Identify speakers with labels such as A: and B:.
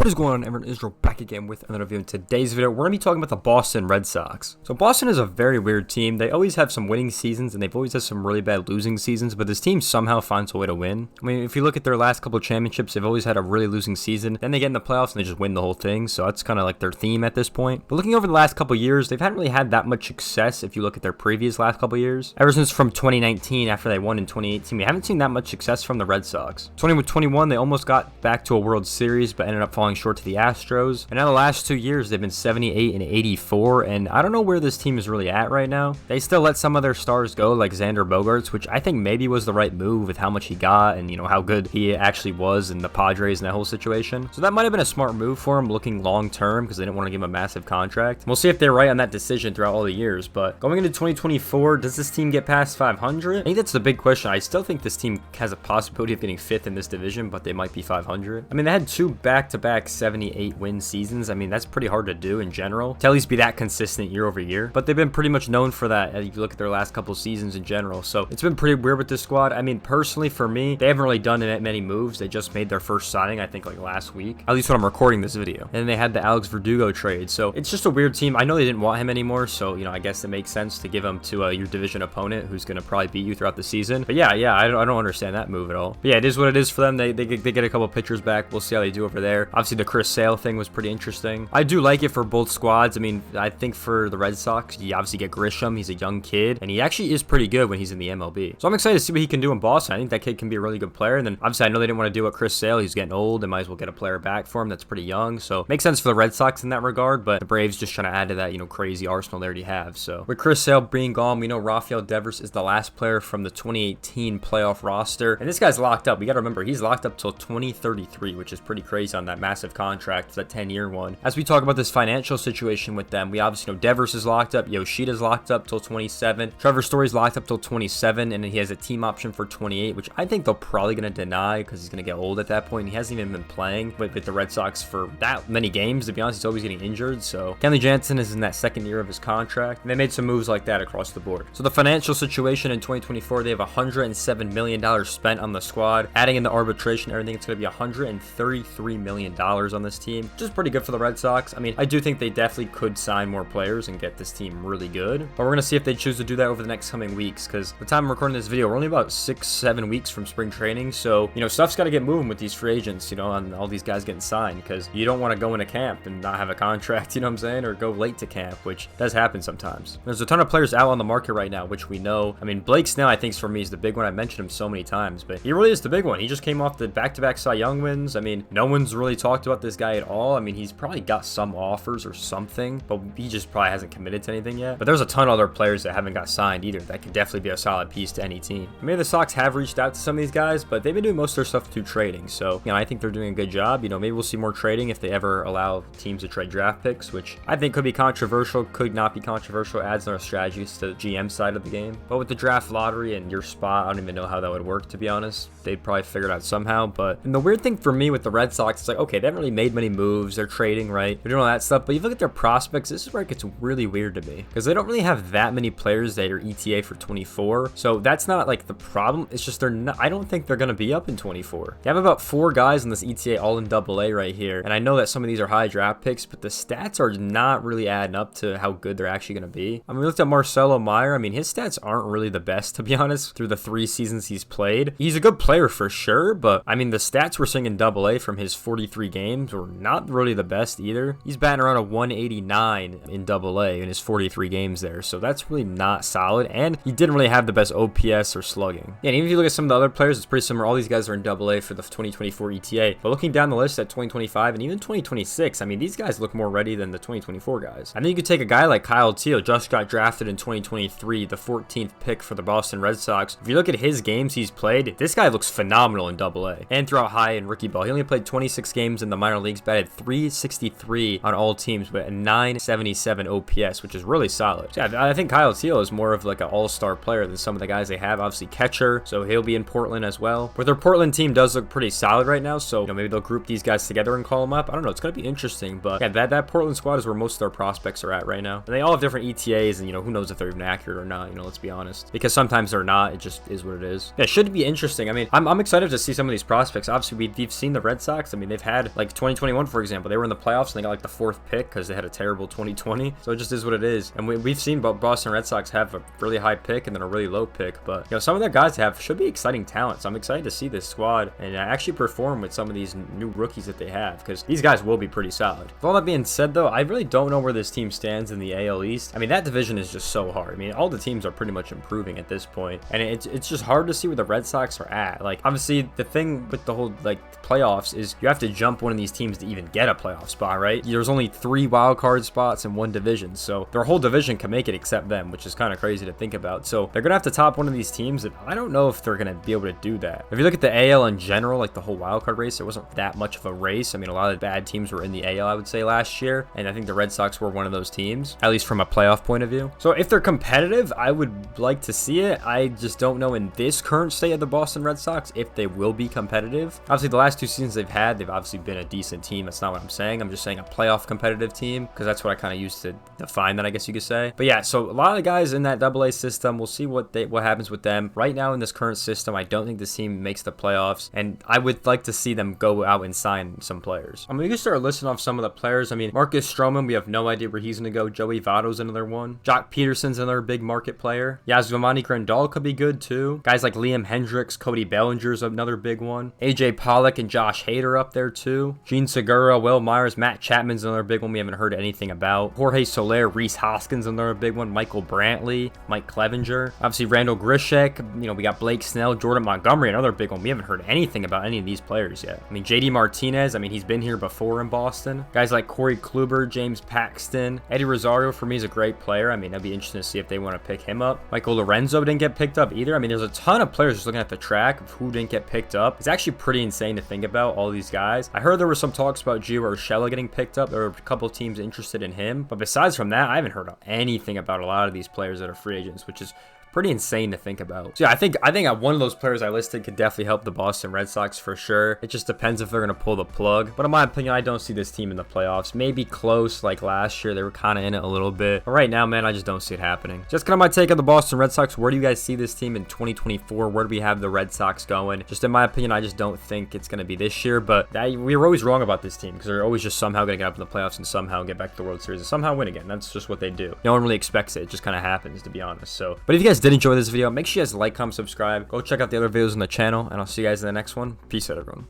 A: What is going on, everyone? Israel back again with another video. In today's video, we're going to be talking about the Boston Red Sox. So Boston is a very weird team. They always have some winning seasons and they've always had some really bad losing seasons, but this team somehow finds a way to win. I mean, if you look at their last couple of championships, they've always had a really losing season. Then they get in the playoffs and they just win the whole thing. So that's kind of like their theme at this point. But looking over the last couple of years, they've hadn't really had that much success if you look at their previous last couple of years. Ever since from 2019, after they won in 2018, we haven't seen that much success from the Red Sox. 2021, they almost got back to a World Series, but ended up falling short to the Astros. And now the last 2 years, they've been 78 and 84, and I don't know where this team is really at right now. They still let some of their stars go, like Xander Bogaerts, which I think maybe was the right move with how much he got and, you know, how good he actually was in the Padres and that whole situation. So that might have been a smart move for him looking long term because they didn't want to give him a massive contract. We'll see if they're right on that decision throughout all the years, but going into 2024, does this team get past 500? I think that's the big question. I still think this team has a possibility of getting 5th in this division, but they might be 500. I mean, they had two back-to-back 78 win seasons. I mean, that's pretty hard to do in general, to at least be that consistent year over year, but they've been pretty much known for that if you look at their last couple seasons in general. So it's been pretty weird with this squad. I mean, personally for me, they haven't really done many moves. They just made their first signing, I think, like last week, at least when I'm recording this video, and they had the Alex Verdugo trade. So it's just a weird team. I know they didn't want him anymore, so, you know, I guess it makes sense to give him to your division opponent who's going to probably beat you throughout the season. But yeah, I don't understand that move at all. But yeah, it is what it is for them. They get a couple pitchers back. We'll see how they do over there. Obviously the Chris Sale thing was pretty interesting. I do like it for both squads. I mean, I think for the Red Sox, you obviously get Grisham. He's a young kid, and he actually is pretty good when he's in the MLB. So I'm excited to see what he can do in Boston. I think that kid can be a really good player. And then obviously I know they didn't want to deal with Chris Sale. He's getting old. They might as well get a player back for him that's pretty young. So makes sense for the Red Sox in that regard, but the Braves just trying to add to that, you know, crazy arsenal they already have. So with Chris Sale being gone, we know Rafael Devers is the last player from the 2018 playoff roster. And this guy's locked up. We got to remember, he's locked up till 2033, which is pretty crazy on that massive contract, that 10-year one. As we talk about this financial situation with them, we obviously know Devers is locked up, Yoshida's locked up till 27, Trevor Story's locked up till 27, and then he has a team option for 28, which I think they're probably going to deny because he's going to get old at that point. He hasn't even been playing with the Red Sox for that many games. To be honest, he's always getting injured. So Kenley Jansen is in that second year of his contract, and they made some moves like that across the board. So the financial situation in 2024, they have $107 million spent on the squad. Adding in the arbitration, everything, it's going to be $133 million on this team, which is pretty good for the Red Sox. I mean, I do think they definitely could sign more players and get this team really good, but we're going to see if they choose to do that over the next coming weeks, because the time I'm recording this video, we're only about 6-7 weeks from spring training. So, you know, stuff's got to get moving with these free agents, you know, and all these guys getting signed, because you don't want to go into camp and not have a contract, you know what I'm saying, or go late to camp, which does happen sometimes. There's a ton of players out on the market right now, which we know. I mean, Blake Snell, I think, for me, is the big one. I mentioned him so many times, but he really is the big one. He just came off the back-to-back Cy Young wins. I mean, no one's really talked about this guy at all. I mean, he's probably got some offers or something, but he just probably hasn't committed to anything yet. But there's a ton of other players that haven't got signed either that could definitely be a solid piece to any team. Maybe the Sox have reached out to some of these guys, but they've been doing most of their stuff through trading. So, you know, I think they're doing a good job. You know, maybe we'll see more trading if they ever allow teams to trade draft picks, which I think could be controversial, could not be controversial, adds their strategies to the GM side of the game. But with the draft lottery and your spot, I don't even know how that would work, to be honest. They'd probably figure it out somehow. But and the weird thing for me with the Red Sox, it's like, okay, they haven't really made many moves. They're trading, right? They're doing all that stuff. But you look at their prospects, this is where it gets really weird to me, because they don't really have that many players that are ETA for 24. So that's not like the problem. It's just they're not, I don't think they're going to be up in 24. They have about 4 guys in this ETA all in AA right here. And I know that some of these are high draft picks, but the stats are not really adding up to how good they're actually going to be. I mean, we looked at Marcelo Meyer. I mean, his stats aren't really the best, to be honest, through the 3 seasons he's played. He's a good player for sure, but I mean, the stats we're seeing in AA from his 43 games were not really the best either. He's batting around a 189 in AA in his 43 games there, so that's really not solid, and he didn't really have the best OPS or slugging. Yeah, and even if you look at some of the other players, it's pretty similar. All these guys are in AA for the 2024 ETA, but looking down the list at 2025 and even 2026, I mean, these guys look more ready than the 2024 guys. I think you could take a guy like Kyle Teel, just got drafted in 2023, the 14th pick for the Boston Red Sox. If you look at his games he's played, this guy looks phenomenal in AA and throughout high and rookie ball. He only played 26 games in the minor leagues, batted 363 on all teams, but a 977 OPS, which is really solid. So yeah, I think Kyle Teel is more of like an all-star player than some of the guys they have. Obviously catcher, so he'll be in Portland as well. But their Portland team does look pretty solid right now, so, you know, maybe they'll group these guys together and call them up. I don't know. It's going to be interesting, but yeah, that Portland squad is where most of their prospects are at right now. And they all have different ETAs, and, you know, who knows if they're even accurate or not, you know, let's be honest. Because sometimes they're not. It just is what it is. Yeah, it should be interesting. I mean, I'm excited to see some of these prospects. Obviously, we've seen the Red Sox. I mean, they've had good. Like 2021, for example, they were in the playoffs and they got like the 4th pick because they had a terrible 2020. So it just is what it is. And we've seen Boston Red Sox have a really high pick and then a really low pick. But, you know, some of their guys should be exciting talent. So I'm excited to see this squad and actually perform with some of these new rookies that they have, because these guys will be pretty solid. With all that being said, though, I really don't know where this team stands in the AL East. I mean, that division is just so hard. I mean, all the teams are pretty much improving at this point, and it's just hard to see where the Red Sox are at. Like, obviously, the thing with the whole, like, playoffs is you have to jump one of these teams to even get a playoff spot, right? There's only 3 wild card spots in one division, so their whole division can make it except them, which is kind of crazy to think about. So they're gonna have to top one of these teams, and I don't know if they're gonna be able to do that. If you look at the AL in general, like the whole wild card race, it wasn't that much of a race. I mean, a lot of the bad teams were in the AL, I would say, last year, and I think the Red Sox were one of those teams, at least from a playoff point of view. So if they're competitive, I would like to see it. I just don't know in this current state of the Boston Red Sox if they will be competitive. Obviously, the last 2 seasons they've obviously been a decent team. That's not what I'm saying. I'm just saying a playoff competitive team, because that's what I kind of used to define that, I guess you could say. But yeah, so a lot of the guys in that AA system, we'll see what happens with them. Right now in this current system, I don't think this team makes the playoffs, and I would like to see them go out and sign some players. I mean, we can start listing off some of the players. I mean, Marcus Stroman, we have no idea where he's going to go. Joey Votto's another one. Jock Peterson's another big market player. Yasmani Grandal could be good too. Guys like Liam Hendricks, Cody Bellinger's another big one. AJ Pollock and Josh Hader up there too. Gene Segura, Will Myers, Matt Chapman's another big one we haven't heard anything about. Jorge Soler, Reese Hoskins another big one. Michael Brantley, Mike Clevenger. Obviously Randall Grishek. You know, we got Blake Snell, Jordan Montgomery, another big one. We haven't heard anything about any of these players yet. I mean, JD Martinez, I mean, he's been here before in Boston. Guys like Corey Kluber, James Paxton. Eddie Rosario for me is a great player. I mean, that'd be interesting to see if they want to pick him up. Michael Lorenzo didn't get picked up either. I mean, there's a ton of players just looking at the track of who didn't get picked up. It's actually pretty insane to think about all these guys. I heard there were some talks about Gio Urshela getting picked up. There were a couple of teams interested in him. But besides from that, I haven't heard anything about a lot of these players that are free agents, which is pretty insane to think about. So yeah, I think one of those players I listed could definitely help the Boston Red Sox for sure. It just depends if they're going to pull the plug. But in my opinion, I don't see this team in the playoffs. Maybe close like last year. They were kind of in it a little bit. But right now, man, I just don't see it happening. Just kind of my take on the Boston Red Sox. Where do you guys see this team in 2024? Where do we have the Red Sox going? Just in my opinion, I just don't think it's going to be this year. But we were always wrong about this team, because they're always just somehow going to get up in the playoffs and somehow get back to the World Series and somehow win again. That's just what they do. No one really expects it. It just kind of happens, to be honest. So, but if you guys did enjoy this video, make sure you guys like, comment, subscribe. Go check out the other videos on the channel, and I'll see you guys in the next one. Peace out, everyone.